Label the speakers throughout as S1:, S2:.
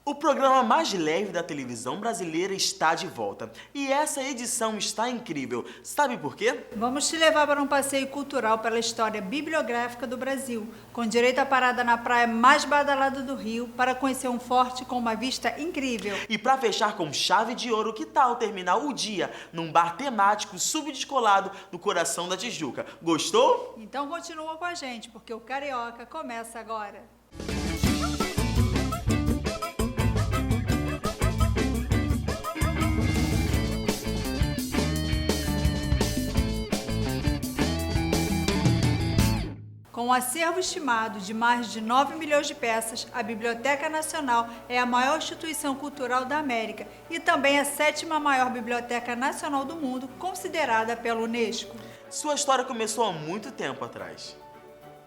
S1: O programa mais leve da televisão brasileira está de volta. E essa edição está incrível. Sabe por quê?
S2: Vamos te levar para um passeio cultural pela história bibliográfica do Brasil, com direito à parada na praia mais badalada do Rio, para conhecer um forte com uma vista incrível.
S1: E para fechar com chave de ouro, que tal terminar o dia num bar temático subdescolado no coração da Tijuca? Gostou?
S2: Então continua com a gente, porque o Carioca começa agora. Com um acervo estimado de mais de 9 milhões de peças, a Biblioteca Nacional é a maior instituição cultural da América e também a 7ª maior biblioteca nacional do mundo, considerada pela Unesco.
S1: Sua história começou há muito tempo atrás.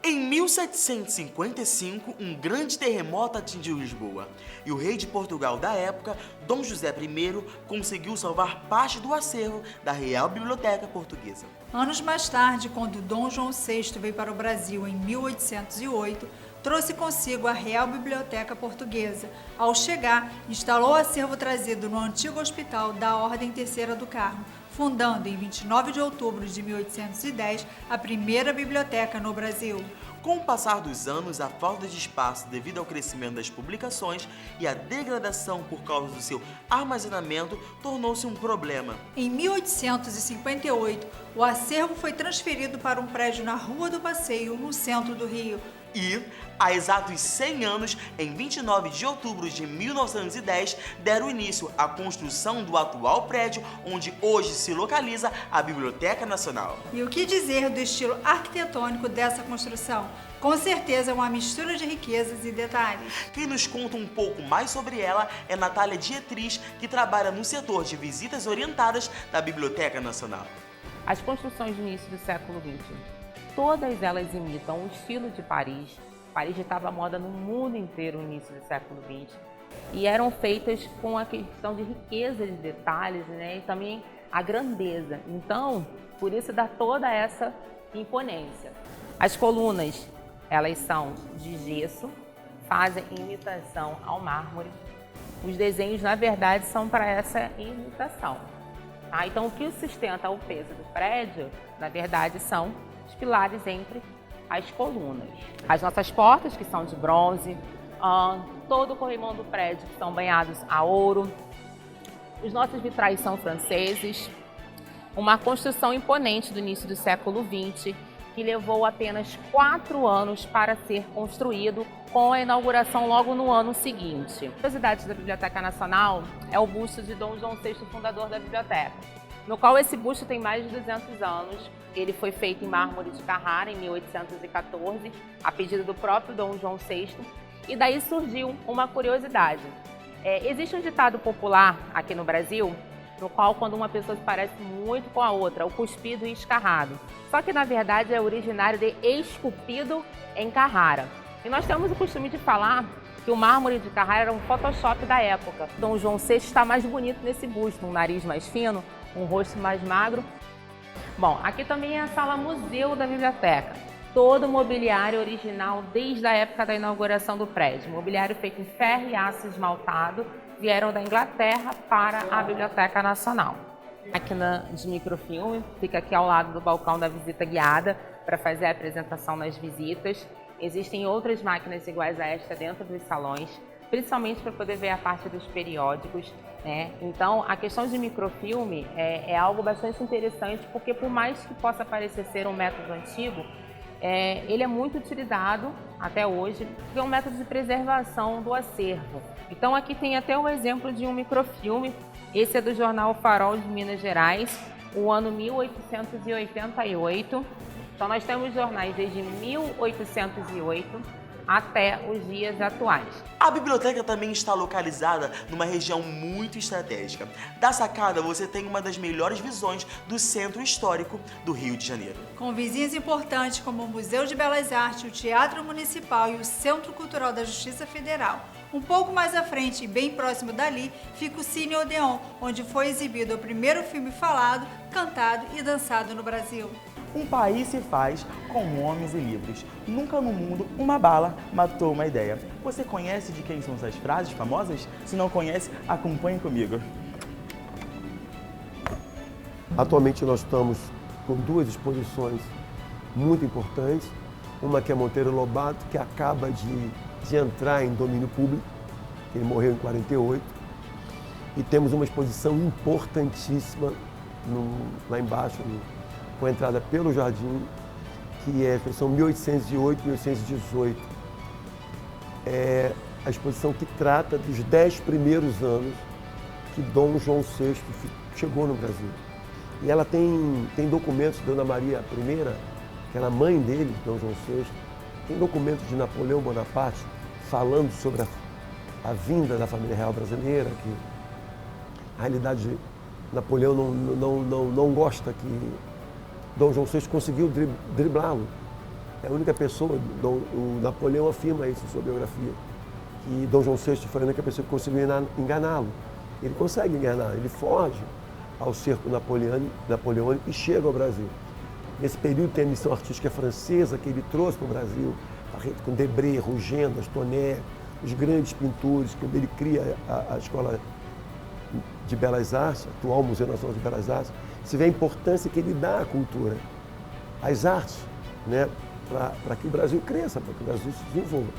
S1: Em 1755, um grande terremoto atingiu Lisboa e o rei de Portugal da época, Dom José I, conseguiu salvar parte do acervo da Real Biblioteca Portuguesa.
S2: Anos mais tarde, quando Dom João VI veio para o Brasil em 1808, trouxe consigo a Real Biblioteca Portuguesa. Ao chegar, instalou o acervo trazido no antigo hospital da Ordem Terceira do Carmo, fundando em 29 de outubro de 1810 a primeira biblioteca no Brasil.
S1: Com o passar dos anos, a falta de espaço devido ao crescimento das publicações e a degradação por causa do seu armazenamento tornou-se um problema.
S2: Em 1858, o acervo foi transferido para um prédio na Rua do Passeio, no centro do Rio.
S1: E, há exatos 100 anos, em 29 de outubro de 1910, deram início à construção do atual prédio onde hoje se localiza a Biblioteca Nacional.
S2: E o que dizer do estilo arquitetônico dessa construção? Com certeza é uma mistura de riquezas e detalhes.
S1: Quem nos conta um pouco mais sobre ela é Natália Dietrich, que trabalha no setor de visitas orientadas da Biblioteca Nacional.
S3: As construções do início do século XX, todas elas imitam o estilo de Paris. Paris estava à moda no mundo inteiro no início do século XX. E eram feitas com a questão de riqueza de detalhes, né? E também a grandeza. Então, por isso dá toda essa imponência. As colunas, elas são de gesso, fazem imitação ao mármore. Os desenhos, na verdade, são para essa imitação. Tá? Então, o que sustenta o peso do prédio, na verdade, são os pilares entre as colunas. As nossas portas, que são de bronze, todo o corrimão do prédio, que são banhados a ouro. Os nossos vitrais são franceses. Uma construção imponente do início do século XX, que levou apenas 4 anos para ser construído, com a inauguração logo no ano seguinte. A curiosidade da Biblioteca Nacional é o busto de Dom João VI, fundador da biblioteca, no qual esse busto tem mais de 200 anos. Ele foi feito em mármore de Carrara em 1814, a pedido do próprio Dom João VI, e daí surgiu uma curiosidade. Existe um ditado popular aqui no Brasil, no qual quando uma pessoa se parece muito com a outra, o cuspido e escarrado. Só que na verdade é originário de esculpido em Carrara. E nós temos o costume de falar que o mármore de Carrara era um Photoshop da época. Dom João VI está mais bonito nesse busto, um nariz mais fino, um rosto mais magro. Bom, aqui também é a sala museu da biblioteca. Todo o mobiliário original desde a época da inauguração do prédio. Mobiliário feito em ferro e aço esmaltado, vieram da Inglaterra para a Biblioteca Nacional. Máquina de microfilme, fica aqui ao lado do balcão da visita guiada para fazer a apresentação nas visitas. Existem outras máquinas iguais a esta dentro dos salões, principalmente para poder ver a parte dos periódicos, né? Então, a questão de microfilme é algo bastante interessante, porque por mais que possa parecer ser um método antigo, ele é muito utilizado até hoje, porque é um método de preservação do acervo. Então, aqui tem até um exemplo de um microfilme. Esse é do jornal Farol de Minas Gerais, o ano 1888. Então, nós temos jornais desde 1808 até os dias atuais.
S1: A biblioteca também está localizada numa região muito estratégica. Da sacada, você tem uma das melhores visões do centro histórico do Rio de Janeiro.
S2: Com vizinhos importantes como o Museu de Belas Artes, o Teatro Municipal e o Centro Cultural da Justiça Federal. Um pouco mais à frente e bem próximo dali, fica o Cine Odeon, onde foi exibido o primeiro filme falado, cantado e dançado no Brasil.
S1: Um país se faz com homens e livros. Nunca no mundo uma bala matou uma ideia. Você conhece de quem são essas frases famosas? Se não conhece, acompanhe comigo.
S4: Atualmente nós estamos com duas exposições muito importantes. Uma que é Monteiro Lobato, que acaba de entrar em domínio público, ele morreu em 48. E temos uma exposição importantíssima lá embaixo, com a entrada pelo jardim, que é a exposição 1808-1818. É a exposição que trata dos 10 primeiros anos que Dom João VI chegou no Brasil. E ela tem documentos de Dona Maria I, que era a mãe dele, Dom João VI, tem documentos de Napoleão Bonaparte falando sobre a vinda da família real brasileira, que a realidade Napoleão não gosta que Dom João VI conseguiu driblá-lo. É a única pessoa, o Napoleão afirma isso em sua biografia, que Dom João VI foi a única pessoa que conseguiu enganá-lo. Ele consegue enganar, ele foge ao cerco napoleônico e chega ao Brasil. Nesse período tem a missão artística francesa que ele trouxe para o Brasil, com Debré, Rugendo, Astonais, os grandes pintores, quando ele cria a Escola de Belas Artes, atual Museu Nacional de Belas Artes. Você vê a importância que ele dá à cultura, às artes, né, para que o Brasil cresça, para que o Brasil se desenvolva.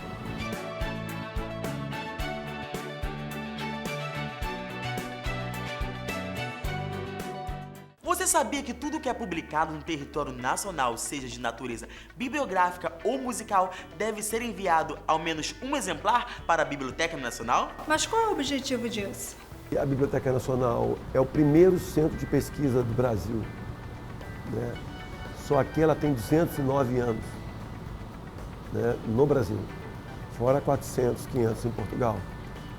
S1: Você sabia que tudo que é publicado no território nacional, seja de natureza bibliográfica ou musical, deve ser enviado ao menos um exemplar para a Biblioteca Nacional?
S2: Mas qual é o objetivo disso?
S4: A Biblioteca Nacional é o primeiro centro de pesquisa do Brasil, né? Só que ela tem 209 anos, né, no Brasil, fora 400, 500 em Portugal.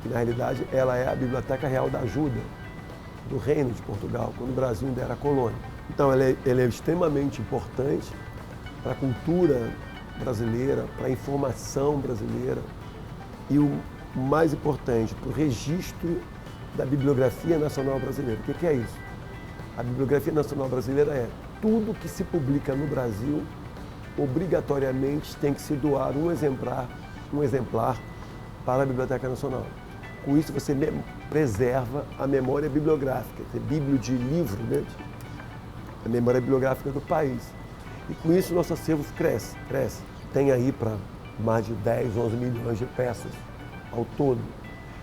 S4: E, na realidade, ela é a Biblioteca Real da Ajuda do Reino de Portugal, quando o Brasil ainda era colônia. Então, ela é extremamente importante para a cultura brasileira, para a informação brasileira e, o mais importante, para o registro da Bibliografia Nacional Brasileira. O que é isso? A Bibliografia Nacional Brasileira é tudo que se publica no Brasil, obrigatoriamente tem que se doar um exemplar para a Biblioteca Nacional. Com isso você preserva a memória bibliográfica, a bíblio de livro, né? A memória bibliográfica do país. E com isso nosso acervo cresce. Tem aí para mais de 10, 11 milhões de peças ao todo,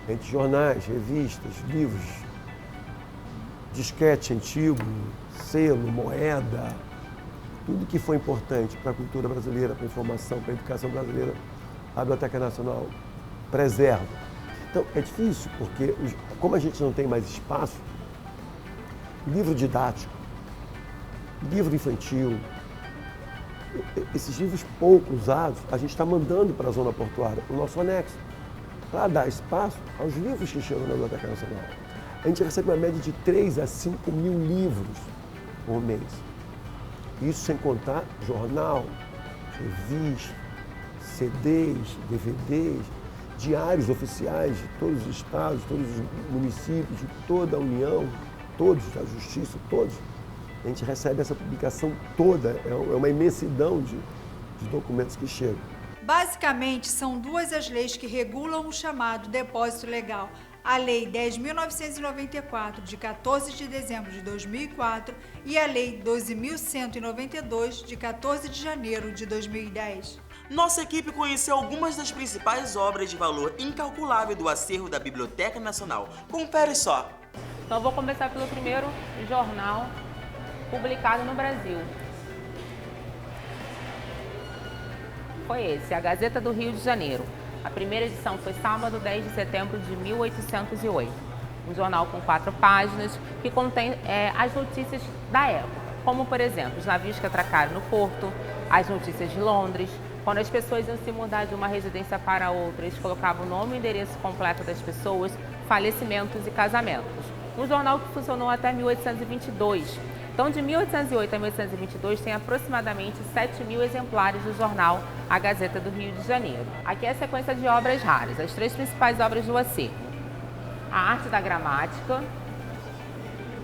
S4: entre jornais, revistas, livros, disquete antigo, selo, moeda, tudo que foi importante para a cultura brasileira, para a informação, para a educação brasileira, a Biblioteca Nacional preserva. Então, é difícil, porque como a gente não tem mais espaço, livro didático, livro infantil, esses livros pouco usados, a gente está mandando para a zona portuária, o nosso anexo, para dar espaço aos livros que chegam na Biblioteca Nacional. A gente recebe uma média de 3 a 5 mil livros por mês. Isso sem contar jornal, revista, CDs, DVDs, diários oficiais de todos os estados, todos os municípios, de toda a União, todos, da Justiça, todos. A gente recebe essa publicação toda, é uma imensidão de documentos que chegam.
S2: Basicamente, são duas as leis que regulam o chamado depósito legal. A Lei 10.994, de 14 de dezembro de 2004, e a Lei 12.192, de 14 de janeiro de 2010.
S1: Nossa equipe conheceu algumas das principais obras de valor incalculável do acervo da Biblioteca Nacional. Confere só!
S3: Então, eu vou começar pelo primeiro jornal publicado no Brasil. Foi esse, a Gazeta do Rio de Janeiro. A primeira edição foi sábado, 10 de setembro de 1808. Um jornal com 4 páginas que contém as notícias da época, como, por exemplo, os navios que atracaram no porto, as notícias de Londres, quando as pessoas iam se mudar de uma residência para outra, eles colocavam o nome e endereço completo das pessoas, falecimentos e casamentos. Um jornal que funcionou até 1822. Então, de 1808 a 1822, tem aproximadamente 7 mil exemplares do jornal A Gazeta do Rio de Janeiro. Aqui é a sequência de obras raras, as 3 principais obras do acervo. A Arte da Gramática,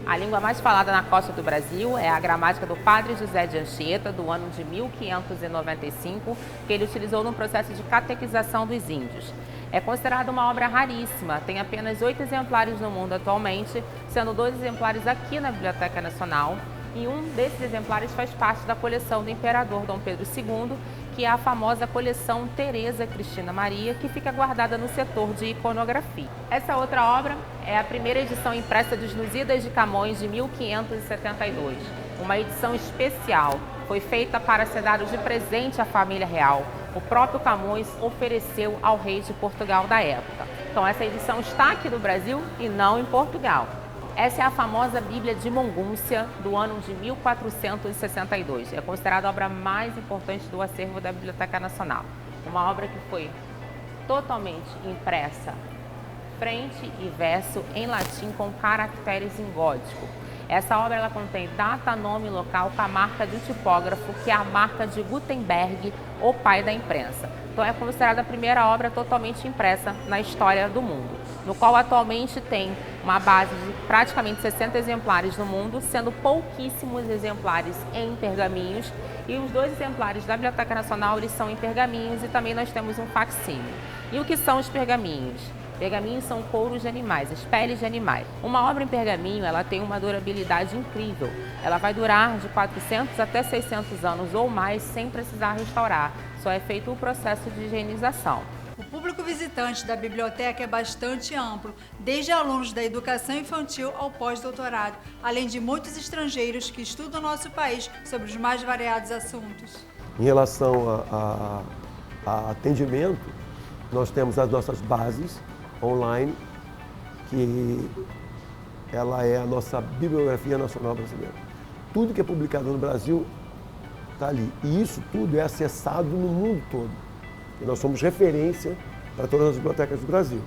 S3: A língua mais falada na costa do Brasil é a gramática do Padre José de Anchieta, do ano de 1595, que ele utilizou no processo de catequização dos índios. É considerada uma obra raríssima, tem apenas 8 exemplares no mundo atualmente, sendo 2 exemplares aqui na Biblioteca Nacional, e um desses exemplares faz parte da coleção do imperador Dom Pedro II, que é a famosa coleção Teresa Cristina Maria, que fica guardada no setor de iconografia. Essa outra obra é a primeira edição impressa dos Lusíadas de Camões de 1572, uma edição especial. Foi feita para ser dada de presente à família real. O próprio Camões ofereceu ao rei de Portugal da época. Então essa edição está aqui no Brasil e não em Portugal. Essa é a famosa Bíblia de Mongúncia, do ano de 1462. É considerada a obra mais importante do acervo da Biblioteca Nacional. Uma obra que foi totalmente impressa, frente e verso, em latim com caracteres em gótico. Essa obra ela contém data, nome e local com a marca de um tipógrafo, que é a marca de Gutenberg, o pai da imprensa. Então é considerada a primeira obra totalmente impressa na história do mundo, no qual atualmente tem uma base de praticamente 60 exemplares no mundo, sendo pouquíssimos exemplares em pergaminhos, e os 2 exemplares da Biblioteca Nacional eles são em pergaminhos, e também nós temos um facsímile. E o que são os pergaminhos? Pergaminhos são couros de animais, as peles de animais. Uma obra em pergaminho ela tem uma durabilidade incrível. Ela vai durar de 400 até 600 anos ou mais sem precisar restaurar. Só é feito o processo de higienização.
S2: O público visitante da biblioteca é bastante amplo, desde alunos da educação infantil ao pós-doutorado, além de muitos estrangeiros que estudam o nosso país sobre os mais variados assuntos.
S4: Em relação a atendimento, nós temos as nossas bases online, que ela é a nossa Bibliografia Nacional Brasileira. Tudo que é publicado no Brasil está ali. E isso tudo é acessado no mundo todo. E nós somos referência para todas as bibliotecas do Brasil.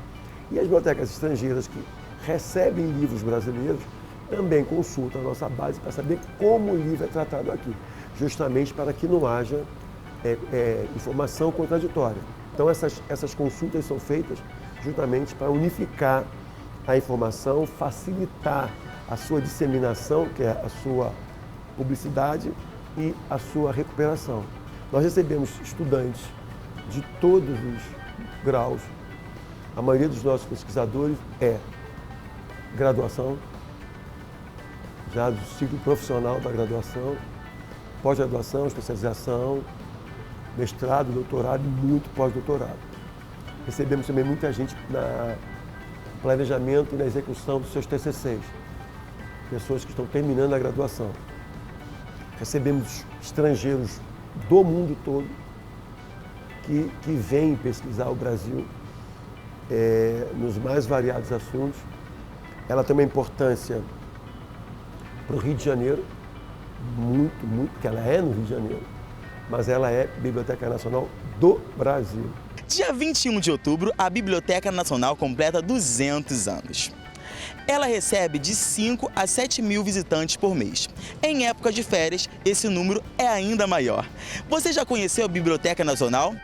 S4: E as bibliotecas estrangeiras que recebem livros brasileiros também consultam a nossa base para saber como o livro é tratado aqui, justamente para que não haja informação contraditória. Então essas consultas são feitas justamente para unificar a informação, facilitar a sua disseminação, que é a sua publicidade, e a sua recuperação. Nós recebemos estudantes de todos os graus. A maioria dos nossos pesquisadores é graduação, já do ciclo profissional da graduação, pós-graduação, especialização, mestrado, doutorado e muito pós-doutorado. Recebemos também muita gente no planejamento e na execução dos seus TCCs, pessoas que estão terminando a graduação. Recebemos estrangeiros do mundo todo que vêm pesquisar o Brasil nos mais variados assuntos. Ela tem uma importância para o Rio de Janeiro, muito, porque ela é no Rio de Janeiro, mas ela é Biblioteca Nacional do Brasil.
S1: Dia 21 de outubro, a Biblioteca Nacional completa 200 anos. Ela recebe de 5 a 7 mil visitantes por mês. Em época de férias, esse número é ainda maior. Você já conheceu a Biblioteca Nacional?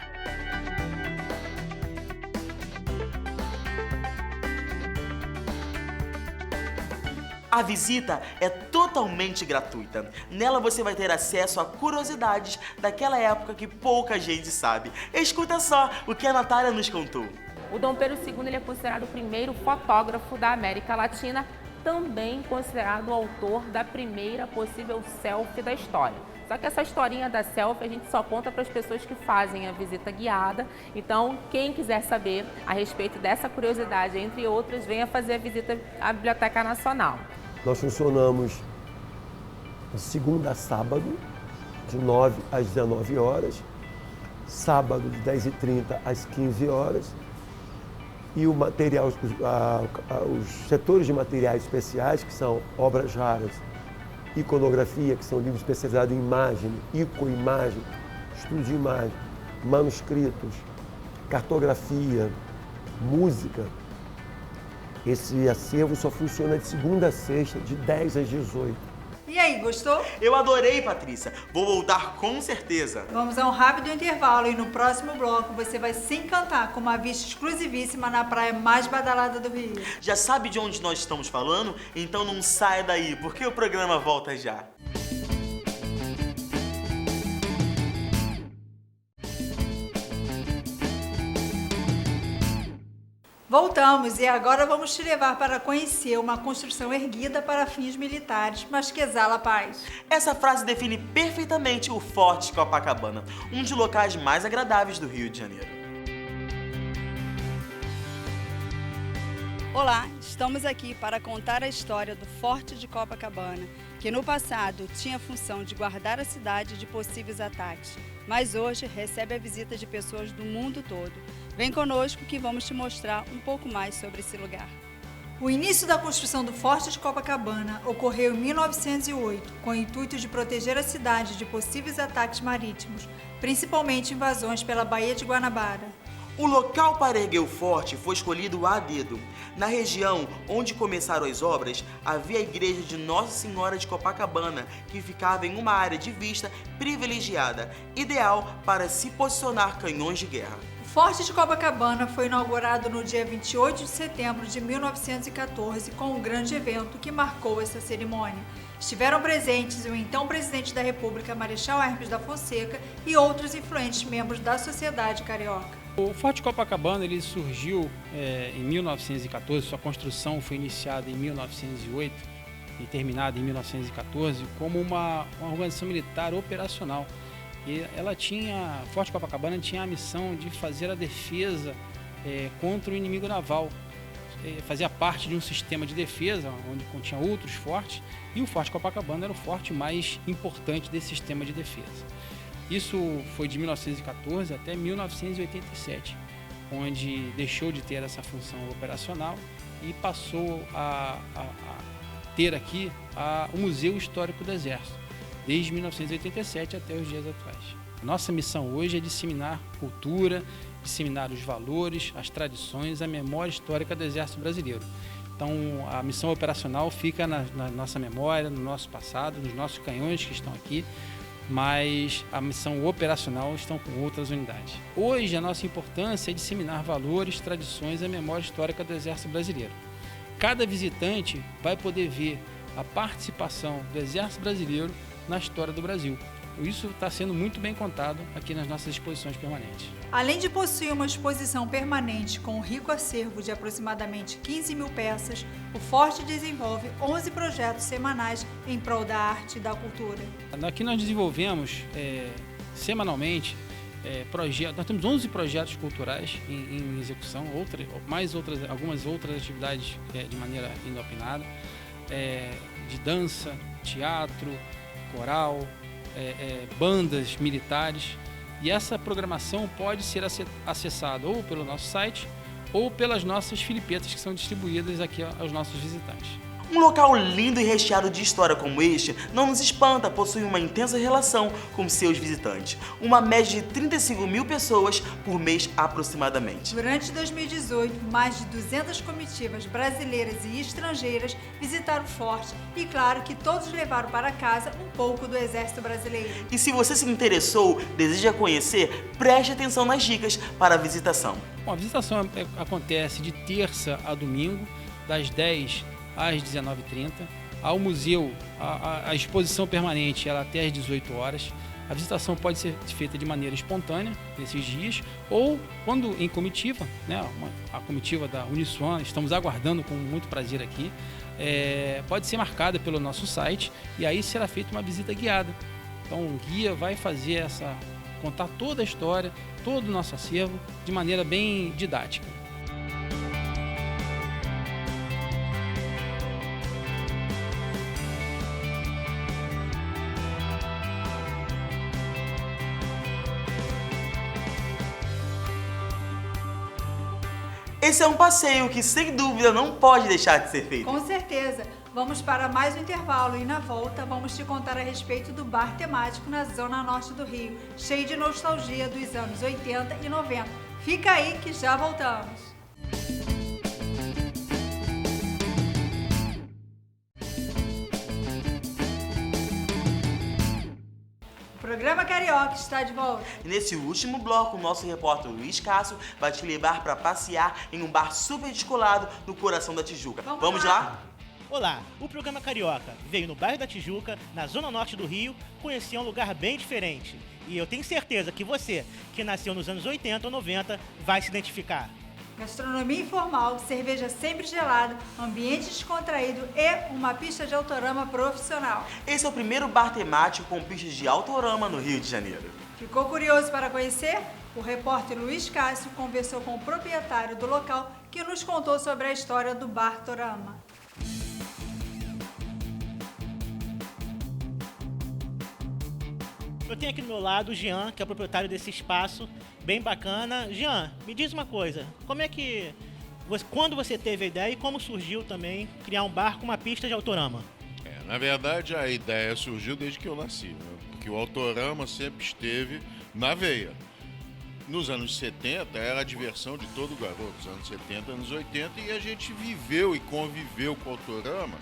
S1: A visita é totalmente gratuita. Nela você vai ter acesso a curiosidades daquela época que pouca gente sabe. Escuta só o que a Natália nos contou.
S3: O Dom Pedro II ele é considerado o primeiro fotógrafo da América Latina, também considerado o autor da primeira possível selfie da história. Só que essa historinha da selfie a gente só conta para as pessoas que fazem a visita guiada. Então, quem quiser saber a respeito dessa curiosidade, entre outras, venha fazer a visita à Biblioteca Nacional.
S4: Nós funcionamos de segunda a sábado, de 9 às 19 horas, sábado de 10h30 às 15 horas, e o material, os setores de materiais especiais, que são obras raras, iconografia, que são livros especializados em imagem, icoimagem, estudo de imagem, manuscritos, cartografia, música. Esse acervo só funciona de segunda a sexta, de 10 às 18.
S2: E aí, gostou?
S1: Eu adorei, Patrícia. Vou voltar com certeza.
S2: Vamos a um rápido intervalo e no próximo bloco você vai se encantar com uma vista exclusivíssima na praia mais badalada do Rio.
S1: Já sabe de onde nós estamos falando? Então não saia daí, porque o programa volta já.
S2: Voltamos e agora vamos te levar para conhecer uma construção erguida para fins militares, mas que exala paz.
S1: Essa frase define perfeitamente o Forte de Copacabana, um dos locais mais agradáveis do Rio de Janeiro.
S5: Olá, estamos aqui para contar a história do Forte de Copacabana, que no passado tinha a função de guardar a cidade de possíveis ataques, mas hoje recebe a visita de pessoas do mundo todo. Vem conosco que vamos te mostrar um pouco mais sobre esse lugar.
S2: O início da construção do Forte de Copacabana ocorreu em 1908, com o intuito de proteger a cidade de possíveis ataques marítimos, principalmente invasões pela Baía de Guanabara.
S1: O local para erguer o forte foi escolhido a dedo. Na região onde começaram as obras, havia a igreja de Nossa Senhora de Copacabana, que ficava em uma área de vista privilegiada, ideal para se posicionar canhões de guerra.
S2: O Forte de Copacabana foi inaugurado no dia 28 de setembro de 1914 com um grande evento que marcou essa cerimônia. Estiveram presentes o então presidente da República, Marechal Hermes da Fonseca, e outros influentes membros da sociedade carioca.
S6: O Forte de Copacabana ele surgiu em 1914, sua construção foi iniciada em 1908 e terminada em 1914 como uma organização militar operacional. E o Forte de Copacabana tinha a missão de fazer a defesa contra o inimigo naval. Fazia parte de um sistema de defesa onde continha outros fortes e o Forte de Copacabana era o forte mais importante desse sistema de defesa. Isso foi de 1914 até 1987, onde deixou de ter essa função operacional e passou a ter aqui o Museu Histórico do Exército, desde 1987 até os dias atuais. Nossa missão hoje é disseminar cultura, disseminar os valores, as tradições, a memória histórica do Exército Brasileiro. Então, a missão operacional fica na nossa memória, no nosso passado, nos nossos canhões que estão aqui, mas a missão operacional estão com outras unidades. Hoje, a nossa importância é disseminar valores, tradições e a memória histórica do Exército Brasileiro. Cada visitante vai poder ver a participação do Exército Brasileiro na história do Brasil. Isso está sendo muito bem contado aqui nas nossas exposições permanentes.
S2: Além de possuir uma exposição permanente com um rico acervo de aproximadamente 15 mil peças, o Forte desenvolve 11 projetos semanais em prol da arte e da cultura.
S6: Aqui nós desenvolvemos semanalmente projetos. Nós temos 11 projetos culturais em execução, algumas outras atividades de maneira inopinada, de dança, teatro, coral, bandas militares, e essa programação pode ser acessada ou pelo nosso site ou pelas nossas filipetas que são distribuídas aqui aos nossos visitantes.
S1: Um local lindo e recheado de história como este não nos espanta, possui uma intensa relação com seus visitantes. Uma média de 35 mil pessoas por mês aproximadamente.
S2: Durante 2018, mais de 200 comitivas brasileiras e estrangeiras visitaram o Forte e claro que todos levaram para casa um pouco do Exército Brasileiro.
S1: E se você se interessou, deseja conhecer, preste atenção nas dicas para a visitação.
S6: Bom, a visitação acontece de terça a domingo, das 10 às 19h30. Ao museu, a exposição permanente ela até às 18 horas. A visitação pode ser feita de maneira espontânea nesses dias ou quando em comitiva, né, a comitiva da Uniswan, estamos aguardando com muito prazer aqui, pode ser marcada pelo nosso site e aí será feita uma visita guiada. Então o guia vai contar toda a história, todo o nosso acervo de maneira bem didática.
S1: Esse é um passeio que, sem dúvida, não pode deixar de ser feito.
S2: Com certeza. Vamos para mais um intervalo e na volta vamos te contar a respeito do bar temático na Zona Norte do Rio, cheio de nostalgia dos anos 80 e 90. Fica aí que já voltamos. Programa Carioca está de volta.
S1: E nesse último bloco, o nosso repórter Luiz Cássio vai te levar para passear em um bar super descolado no coração da Tijuca. Vamos lá?
S7: Olá, o Programa Carioca veio no bairro da Tijuca, na zona norte do Rio, conhecer um lugar bem diferente. E eu tenho certeza que você, que nasceu nos anos 80 ou 90, vai se identificar.
S2: Gastronomia informal, cerveja sempre gelada, ambiente descontraído e uma pista de autorama profissional.
S1: Esse é o primeiro bar temático com pistas de autorama no Rio de Janeiro.
S2: Ficou curioso para conhecer? O repórter Luiz Cássio conversou com o proprietário do local que nos contou sobre a história do Bar Torama.
S7: Eu tenho aqui do meu lado o Jean, que é o proprietário desse espaço, bem bacana. Jean, me diz uma coisa, quando você teve a ideia e como surgiu também criar um bar com uma pista de autorama?
S8: Na verdade, a ideia surgiu desde que eu nasci, né? Porque o autorama sempre esteve na veia. Nos anos 70 era a diversão de todo garoto, nos anos 70, anos 80, e a gente viveu e conviveu com o autorama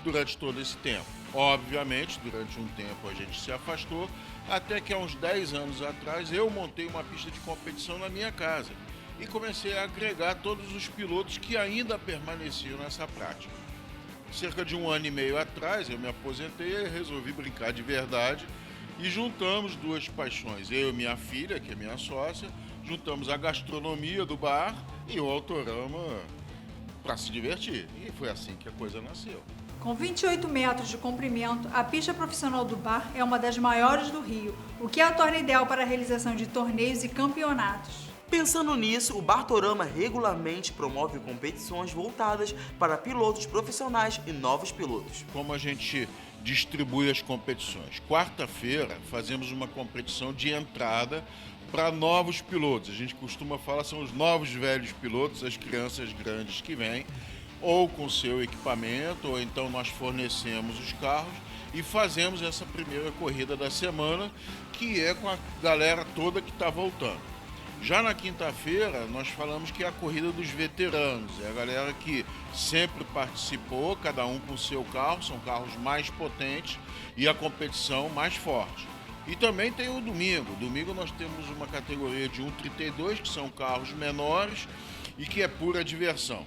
S8: durante todo esse tempo. Obviamente, durante um tempo a gente se afastou, até que há uns 10 anos atrás eu montei uma pista de competição na minha casa e comecei a agregar todos os pilotos que ainda permaneciam nessa prática. Cerca de 1 ano e meio atrás eu me aposentei e resolvi brincar de verdade e juntamos duas paixões, eu e minha filha, que é minha sócia, juntamos a gastronomia do bar e o autorama para se divertir. E foi assim que a coisa nasceu.
S2: Com 28 metros de comprimento, a pista profissional do bar é uma das maiores do Rio, o que a torna ideal para a realização de torneios e campeonatos.
S1: Pensando nisso, o Bar Torama regularmente promove competições voltadas para pilotos profissionais e novos pilotos.
S8: Como a gente distribui as competições? Quarta-feira fazemos uma competição de entrada para novos pilotos. A gente costuma falar, são os novos velhos pilotos, as crianças grandes que vêm, ou com seu equipamento, ou então nós fornecemos os carros e fazemos essa primeira corrida da semana, que é com a galera toda que está voltando. Já na quinta-feira, nós falamos que é a corrida dos veteranos, é a galera que sempre participou, cada um com seu carro, são carros mais potentes e a competição mais forte. E também tem o domingo. Domingo nós temos uma categoria de 1,32, que são carros menores e que é pura diversão.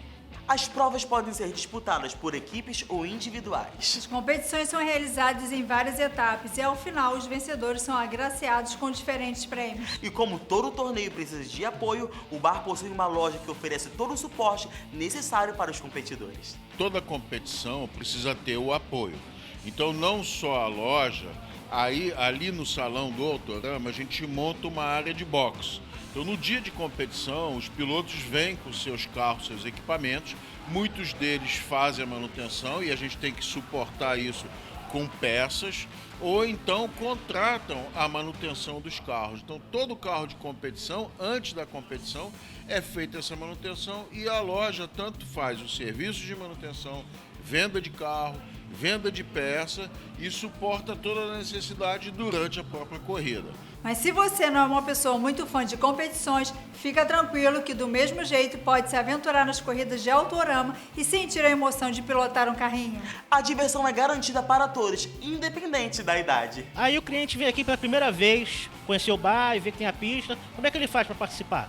S1: As provas podem ser disputadas por equipes ou individuais.
S2: As competições são realizadas em várias etapas e, ao final, os vencedores são agraciados com diferentes prêmios.
S1: E como todo torneio precisa de apoio, o bar possui uma loja que oferece todo o suporte necessário para os competidores.
S8: Toda competição precisa ter o apoio. Então, não só a loja, ali no salão do Autorama, a gente monta uma área de boxe. Então, no dia de competição, os pilotos vêm com seus carros, seus equipamentos, muitos deles fazem a manutenção e a gente tem que suportar isso com peças, ou então contratam a manutenção dos carros. Então, todo carro de competição, antes da competição, é feita essa manutenção e a loja tanto faz o serviço de manutenção, venda de carro, venda de peça e suporta toda a necessidade durante a própria corrida.
S2: Mas se você não é uma pessoa muito fã de competições, fica tranquilo que do mesmo jeito pode se aventurar nas corridas de autorama e sentir a emoção de pilotar um carrinho.
S1: A diversão é garantida para todos, independente da idade.
S7: Aí o cliente vem aqui pela primeira vez, conhecer o bar e ver que tem a pista, como é que ele faz para participar?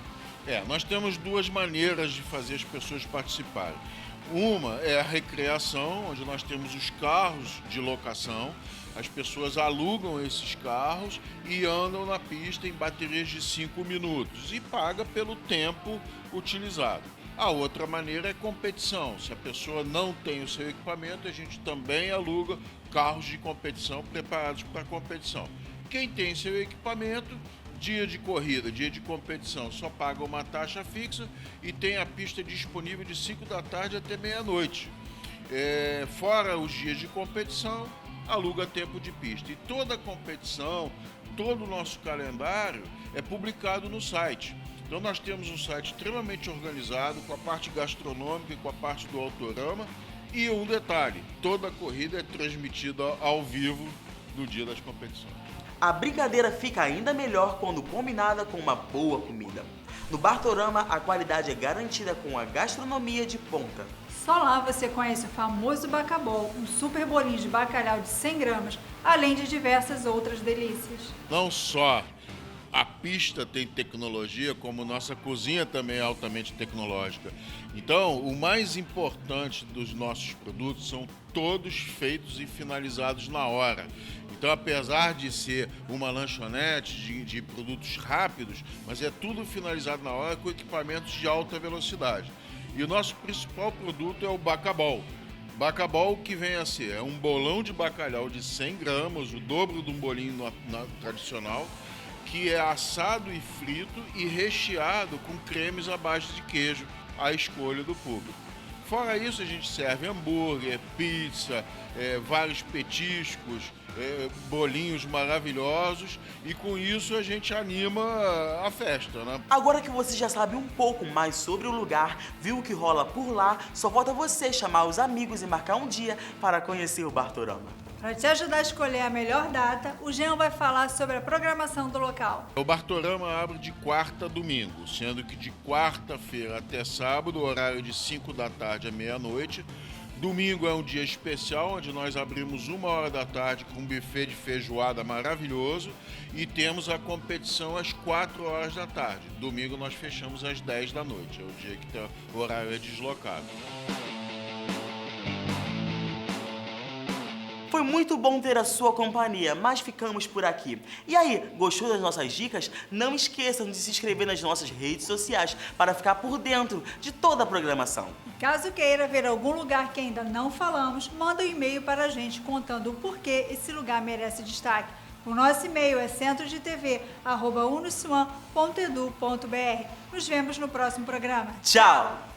S8: Nós temos duas maneiras de fazer as pessoas participarem. Uma é a recreação, onde nós temos os carros de locação. As pessoas alugam esses carros e andam na pista em baterias de 5 minutos e paga pelo tempo utilizado. A outra maneira é competição. Se a pessoa não tem o seu equipamento, a gente também aluga carros de competição preparados para competição. Quem tem seu equipamento, dia de corrida, dia de competição, só paga uma taxa fixa e tem a pista disponível de 5 da tarde até meia-noite. Fora os dias de competição, aluga tempo de pista. E toda a competição, todo o nosso calendário é publicado no site. Então nós temos um site extremamente organizado, com a parte gastronômica e com a parte do autorama. E um detalhe, toda a corrida é transmitida ao vivo no dia das competições.
S1: A brincadeira fica ainda melhor quando combinada com uma boa comida. No Bartorama, a qualidade é garantida com a gastronomia de ponta.
S2: Só lá você conhece o famoso bacabol, um super bolinho de bacalhau de 100 gramas, além de diversas outras delícias.
S8: Não só a pista tem tecnologia, como nossa cozinha também é altamente tecnológica. Então, o mais importante dos nossos produtos são todos feitos e finalizados na hora. Então, apesar de ser uma lanchonete de produtos rápidos, mas é tudo finalizado na hora com equipamentos de alta velocidade. E o nosso principal produto é o bacabol. Bacabol, que vem a ser um bolão de bacalhau de 100 gramas, o dobro de um bolinho tradicional, que é assado e frito e recheado com cremes à base de queijo, à escolha do público. Fora isso, a gente serve hambúrguer, pizza, vários petiscos, bolinhos maravilhosos, e com isso a gente anima a festa, né?
S1: Agora que você já sabe um pouco mais sobre o lugar, viu o que rola por lá, só falta você chamar os amigos e marcar um dia para conhecer o Bartorama.
S2: Para te ajudar a escolher a melhor data, o Jean vai falar sobre a programação do local.
S8: O Bartorama abre de quarta a domingo, sendo que de quarta-feira até sábado, horário de 5 da tarde à meia-noite. Domingo é um dia especial, onde nós abrimos 1h da tarde com um buffet de feijoada maravilhoso e temos a competição às 4 horas da tarde. Domingo nós fechamos às 10 da noite, é o dia que o horário é deslocado.
S1: Foi muito bom ter a sua companhia, mas ficamos por aqui. E aí, gostou das nossas dicas? Não esqueçam de se inscrever nas nossas redes sociais para ficar por dentro de toda a programação.
S2: Caso queira ver algum lugar que ainda não falamos, manda um e-mail para a gente contando o porquê esse lugar merece destaque. O nosso e-mail é centrodetv@uniswan.edu.br. Nos vemos no próximo programa.
S1: Tchau!